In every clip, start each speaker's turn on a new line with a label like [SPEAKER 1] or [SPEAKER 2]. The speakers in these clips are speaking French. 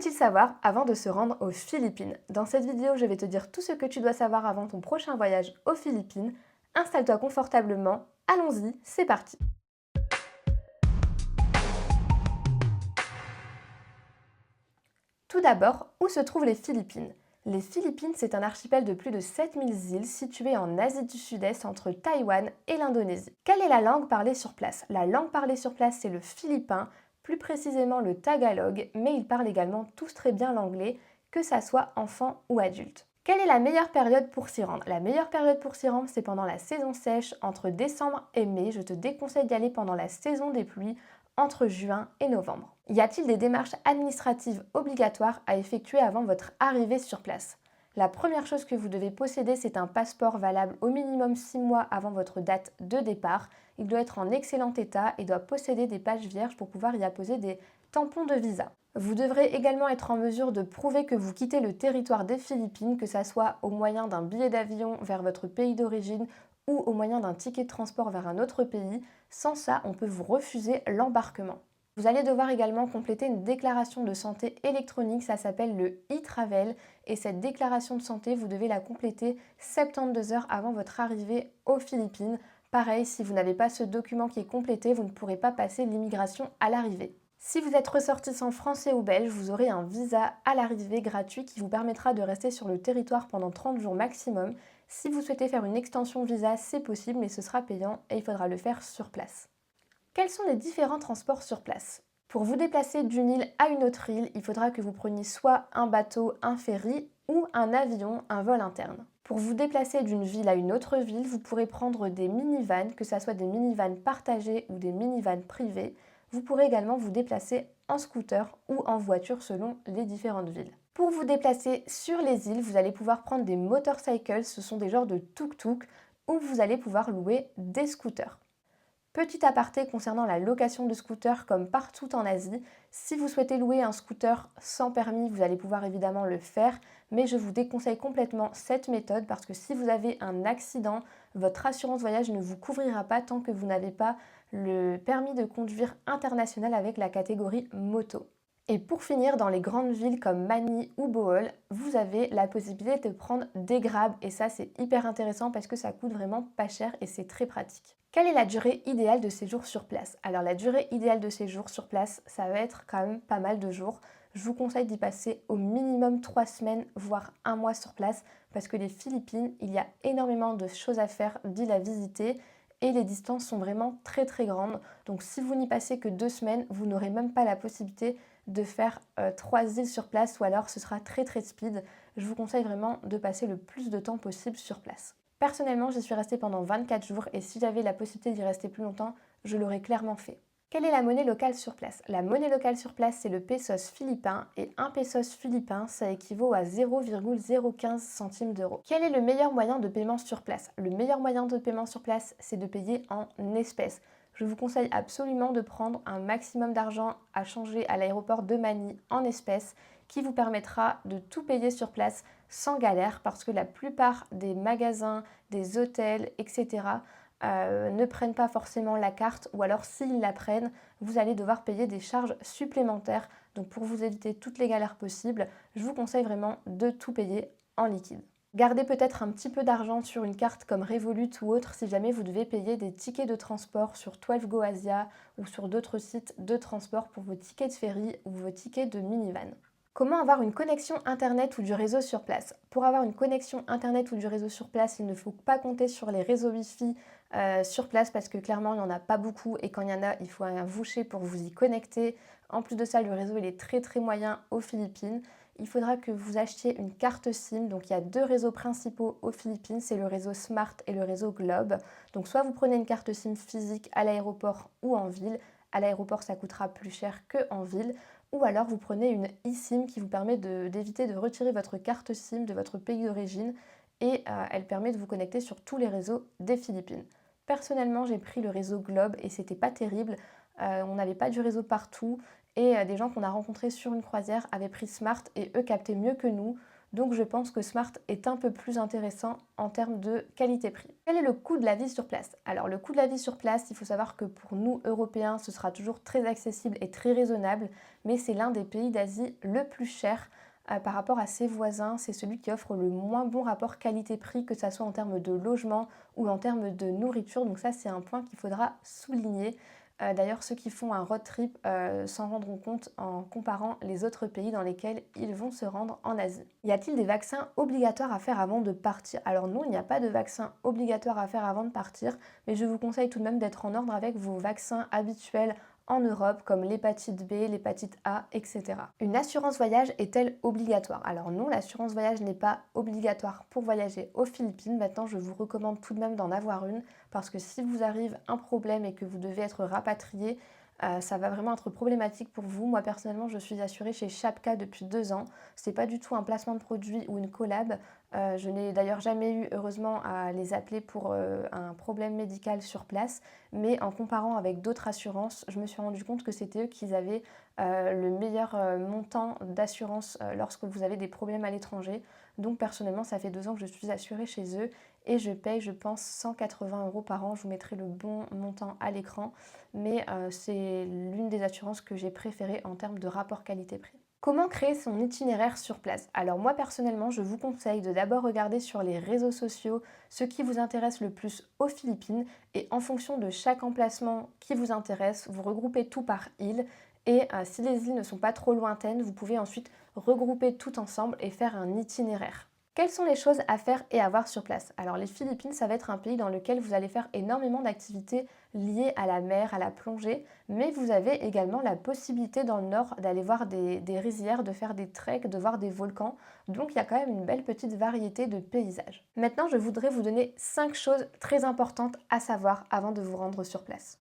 [SPEAKER 1] faut-il savoir avant de se rendre aux Philippines? Dans cette vidéo, je vais te dire tout ce que tu dois savoir avant ton prochain voyage aux Philippines. Installe-toi confortablement, allons-y, c'est parti! Tout d'abord, où se trouvent les Philippines? Les Philippines, c'est un archipel de plus de 7000 îles situé en Asie du Sud-Est entre Taïwan et l'Indonésie. Quelle est la langue parlée sur place? La langue parlée sur place, c'est le philippin, plus précisément le tagalog, mais ils parlent également tous très bien l'anglais, que ça soit enfant ou adulte. Quelle est la meilleure période pour s'y rendre? La meilleure période pour s'y rendre, c'est pendant la saison sèche, entre décembre et mai. Je te déconseille d'y aller pendant la saison des pluies, entre juin et novembre. Y a-t-il des démarches administratives obligatoires à effectuer avant votre arrivée sur place? La première chose que vous devez posséder, c'est un passeport valable au minimum 6 mois avant votre date de départ. Il doit être en excellent état et doit posséder des pages vierges pour pouvoir y apposer des tampons de visa. Vous devrez également être en mesure de prouver que vous quittez le territoire des Philippines, que ce soit au moyen d'un billet d'avion vers votre pays d'origine ou au moyen d'un ticket de transport vers un autre pays. Sans ça, on peut vous refuser l'embarquement. Vous allez devoir également compléter une déclaration de santé électronique, ça s'appelle le e-travel, et cette déclaration de santé, vous devez la compléter 72 heures avant votre arrivée aux Philippines. Pareil, si vous n'avez pas ce document qui est complété, vous ne pourrez pas passer l'immigration à l'arrivée. Si vous êtes ressortissant français ou belge, vous aurez un visa à l'arrivée gratuit qui vous permettra de rester sur le territoire pendant 30 jours maximum. Si vous souhaitez faire une extension visa, c'est possible, mais ce sera payant et il faudra le faire sur place. Quels sont les différents transports sur place? Pour vous déplacer d'une île à une autre île, il faudra que vous preniez soit un bateau, un ferry ou un avion, un vol interne. Pour vous déplacer d'une ville à une autre ville, vous pourrez prendre des minivans, que ce soit des minivans partagés ou des minivans privés. Vous pourrez également vous déplacer en scooter ou en voiture selon les différentes villes. Pour vous déplacer sur les îles, vous allez pouvoir prendre des motorcycles, ce sont des genres de tuk-tuk, où vous allez pouvoir louer des scooters. Petit aparté concernant la location de scooters, comme partout en Asie, si vous souhaitez louer un scooter sans permis, vous allez pouvoir évidemment le faire, mais je vous déconseille complètement cette méthode parce que si vous avez un accident, votre assurance voyage ne vous couvrira pas tant que vous n'avez pas le permis de conduire international avec la catégorie moto. Et pour finir, dans les grandes villes comme Manille ou Bohol, vous avez la possibilité de prendre des grabs et ça c'est hyper intéressant parce que ça coûte vraiment pas cher et c'est très pratique. Quelle est la durée idéale de séjour sur place? Alors la durée idéale de séjour sur place, ça va être quand même pas mal de jours. Je vous conseille d'y passer au minimum 3 semaines, voire un mois sur place parce que les Philippines, il y a énormément de choses à faire, d'îles à visiter et les distances sont vraiment très très grandes. Donc si vous n'y passez que 2 semaines, vous n'aurez même pas la possibilité de faire 3 îles sur place ou alors ce sera très très speed. Je vous conseille vraiment de passer le plus de temps possible sur place. Personnellement, j'y suis restée pendant 24 jours et si j'avais la possibilité d'y rester plus longtemps, je l'aurais clairement fait. Quelle est la monnaie locale sur place? La monnaie locale sur place, c'est le pesos philippin et un pesos philippin, ça équivaut à 0,015 centimes d'euros. Quel est le meilleur moyen de paiement sur place? Le meilleur moyen de paiement sur place, c'est de payer en espèces. Je vous conseille absolument de prendre un maximum d'argent à changer à l'aéroport de Manille en espèces qui vous permettra de tout payer sur place sans galère parce que la plupart des magasins, des hôtels, etc. Ne prennent pas forcément la carte ou alors s'ils la prennent, vous allez devoir payer des charges supplémentaires. Donc pour vous éviter toutes les galères possibles, je vous conseille vraiment de tout payer en liquide. Gardez peut-être un petit peu d'argent sur une carte comme Revolut ou autre si jamais vous devez payer des tickets de transport sur 12Go Asia ou sur d'autres sites de transport pour vos tickets de ferry ou vos tickets de minivan. Comment avoir une connexion internet ou du réseau sur place? Pour avoir une connexion internet ou du réseau sur place, il ne faut pas compter sur les réseaux Wi-Fi sur place parce que clairement il n'y en a pas beaucoup et quand il y en a, il faut un voucher pour vous y connecter. En plus de ça, le réseau il est très très moyen aux Philippines. Il faudra que vous achetiez une carte SIM. Donc il y a deux réseaux principaux aux Philippines, c'est le réseau Smart et le réseau Globe. Donc soit vous prenez une carte SIM physique à l'aéroport ou en ville. À l'aéroport, ça coûtera plus cher qu'en ville. Ou alors vous prenez une eSIM qui vous permet d'éviter de retirer votre carte SIM de votre pays d'origine et elle permet de vous connecter sur tous les réseaux des Philippines. Personnellement, j'ai pris le réseau Globe et c'était pas terrible. On n'avait pas du réseau partout et des gens qu'on a rencontrés sur une croisière avaient pris Smart et eux captaient mieux que nous. Donc je pense que Smart est un peu plus intéressant en termes de qualité-prix. Quel est le coût de la vie sur place? Alors le coût de la vie sur place, il faut savoir que pour nous Européens, ce sera toujours très accessible et très raisonnable, mais c'est l'un des pays d'Asie le plus cher par rapport à ses voisins. C'est celui qui offre le moins bon rapport qualité-prix, que ce soit en termes de logement ou en termes de nourriture. Donc ça, c'est un point qu'il faudra souligner. D'ailleurs, ceux qui font un road trip s'en rendront compte en comparant les autres pays dans lesquels ils vont se rendre en Asie. Y a-t-il des vaccins obligatoires à faire avant de partir? Alors non, il n'y a pas de vaccin obligatoire à faire avant de partir, mais je vous conseille tout de même d'être en ordre avec vos vaccins habituels en Europe, comme l'hépatite B, l'hépatite A, etc. Une assurance voyage est-elle obligatoire? Alors non, l'assurance voyage n'est pas obligatoire pour voyager aux Philippines. Maintenant, je vous recommande tout de même d'en avoir une, parce que si vous arrive un problème et que vous devez être rapatrié, ça va vraiment être problématique pour vous. Moi personnellement, je suis assurée chez Chapka depuis 2 ans. C'est pas du tout un placement de produit ou une collab. Je n'ai d'ailleurs jamais eu, heureusement, à les appeler pour un problème médical sur place. Mais en comparant avec d'autres assurances, je me suis rendu compte que c'était eux qui avaient le meilleur montant d'assurance lorsque vous avez des problèmes à l'étranger. Donc personnellement, ça fait 2 ans que je suis assurée chez eux et je paye, je pense, 180 € par an. Je vous mettrai le bon montant à l'écran, mais c'est l'une des assurances que j'ai préférées en termes de rapport qualité-prix. Comment créer son itinéraire sur place? Alors moi personnellement, je vous conseille de d'abord regarder sur les réseaux sociaux ce qui vous intéresse le plus aux Philippines et en fonction de chaque emplacement qui vous intéresse, vous regroupez tout par île et si les îles ne sont pas trop lointaines, vous pouvez ensuite regrouper tout ensemble et faire un itinéraire. Quelles sont les choses à faire et à voir sur place? Alors les Philippines, ça va être un pays dans lequel vous allez faire énormément d'activités liées à la mer, à la plongée, mais vous avez également la possibilité dans le nord d'aller voir des rizières, de faire des treks, de voir des volcans. Donc il y a quand même une belle petite variété de paysages. Maintenant, je voudrais vous donner 5 choses très importantes à savoir avant de vous rendre sur place.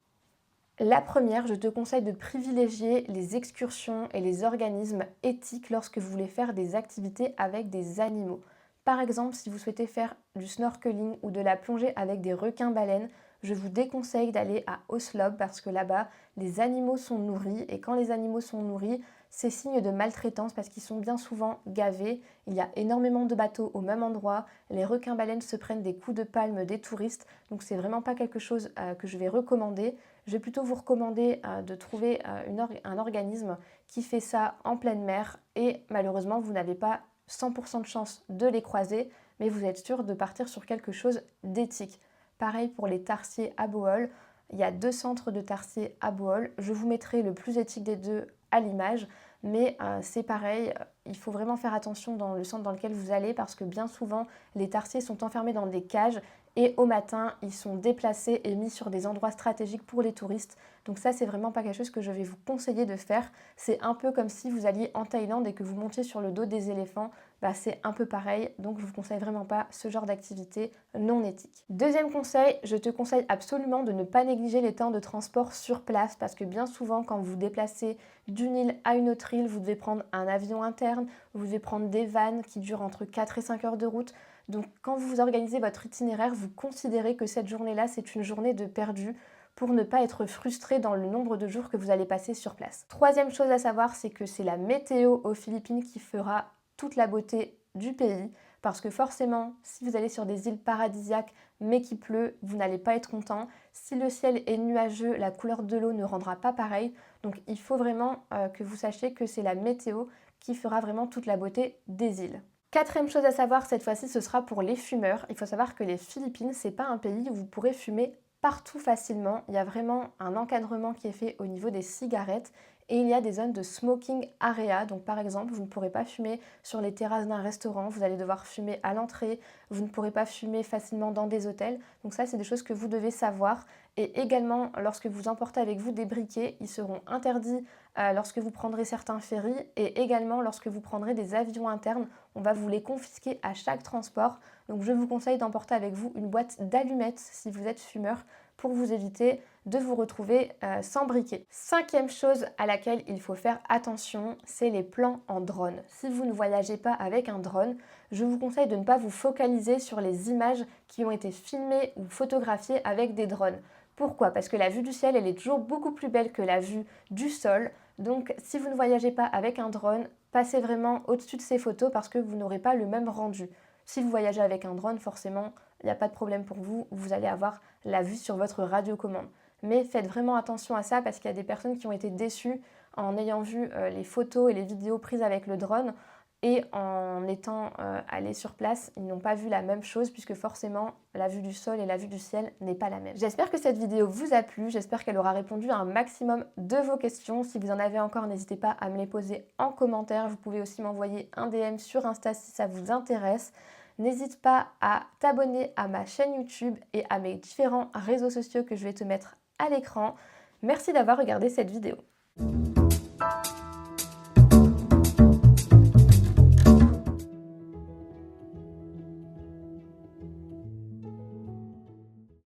[SPEAKER 1] La première, je te conseille de privilégier les excursions et les organismes éthiques lorsque vous voulez faire des activités avec des animaux. Par exemple, si vous souhaitez faire du snorkeling ou de la plongée avec des requins-baleines, je vous déconseille d'aller à Oslob parce que là-bas, les animaux sont nourris et quand les animaux sont nourris, c'est signe de maltraitance parce qu'ils sont bien souvent gavés. Il y a énormément de bateaux au même endroit. Les requins-baleines se prennent des coups de palme des touristes, donc c'est vraiment pas quelque chose que je vais recommander. Je vais plutôt vous recommander de trouver un organisme qui fait ça en pleine mer et malheureusement, vous n'avez pas 100% de chance de les croiser, mais vous êtes sûr de partir sur quelque chose d'éthique. Pareil pour les tarsiers à Bohol. Il y a 2 centres de tarsiers à Bohol. Je vous mettrai le plus éthique des deux à l'image, mais c'est pareil, il faut vraiment faire attention dans le centre dans lequel vous allez parce que bien souvent, les tarsiers sont enfermés dans des cages et au matin, ils sont déplacés et mis sur des endroits stratégiques pour les touristes. Donc ça, c'est vraiment pas quelque chose que je vais vous conseiller de faire. C'est un peu comme si vous alliez en Thaïlande et que vous montiez sur le dos des éléphants. Bah, c'est un peu pareil, donc je vous conseille vraiment pas ce genre d'activité non éthique. Deuxième conseil, je te conseille absolument de ne pas négliger les temps de transport sur place parce que bien souvent, quand vous vous déplacez d'une île à une autre île, vous devez prendre un avion interne, vous devez prendre des vannes qui durent entre 4 et 5 heures de route. Donc quand vous organisez votre itinéraire, vous considérez que cette journée-là, c'est une journée de perdu pour ne pas être frustré dans le nombre de jours que vous allez passer sur place. Troisième chose à savoir, c'est que c'est la météo aux Philippines qui fera toute la beauté du pays. Parce que forcément, si vous allez sur des îles paradisiaques mais qu'il pleut, vous n'allez pas être content. Si le ciel est nuageux, la couleur de l'eau ne rendra pas pareil. Donc il faut vraiment que vous sachiez que c'est la météo qui fera vraiment toute la beauté des îles. Quatrième chose à savoir, cette fois-ci, ce sera pour les fumeurs. Il faut savoir que les Philippines, c'est pas un pays où vous pourrez fumer partout facilement. Il y a vraiment un encadrement qui est fait au niveau des cigarettes et il y a des zones de smoking area. Donc par exemple, vous ne pourrez pas fumer sur les terrasses d'un restaurant, vous allez devoir fumer à l'entrée, vous ne pourrez pas fumer facilement dans des hôtels. Donc ça, c'est des choses que vous devez savoir. Et également, lorsque vous emportez avec vous des briquets, ils seront interdits lorsque vous prendrez certains ferries et également lorsque vous prendrez des avions internes, on va vous les confisquer à chaque transport. Donc je vous conseille d'emporter avec vous une boîte d'allumettes si vous êtes fumeur pour vous éviter de vous retrouver sans briquet. Cinquième chose à laquelle il faut faire attention, c'est les plans en drone. Si vous ne voyagez pas avec un drone, je vous conseille de ne pas vous focaliser sur les images qui ont été filmées ou photographiées avec des drones. Pourquoi? Parce que la vue du ciel, elle est toujours beaucoup plus belle que la vue du sol. Donc si vous ne voyagez pas avec un drone, passez vraiment au-dessus de ces photos parce que vous n'aurez pas le même rendu. Si vous voyagez avec un drone, forcément, il n'y a pas de problème pour vous, vous allez avoir la vue sur votre radiocommande. Mais faites vraiment attention à ça parce qu'il y a des personnes qui ont été déçues en ayant vu les photos et les vidéos prises avec le drone et en étant allés sur place, ils n'ont pas vu la même chose puisque forcément la vue du sol et la vue du ciel n'est pas la même. J'espère que cette vidéo vous a plu, j'espère qu'elle aura répondu à un maximum de vos questions. Si vous en avez encore, n'hésitez pas à me les poser en commentaire. Vous pouvez aussi m'envoyer un DM sur Insta si ça vous intéresse. N'hésite pas à t'abonner à ma chaîne YouTube et à mes différents réseaux sociaux que je vais te mettre à l'écran. Merci d'avoir regardé cette vidéo.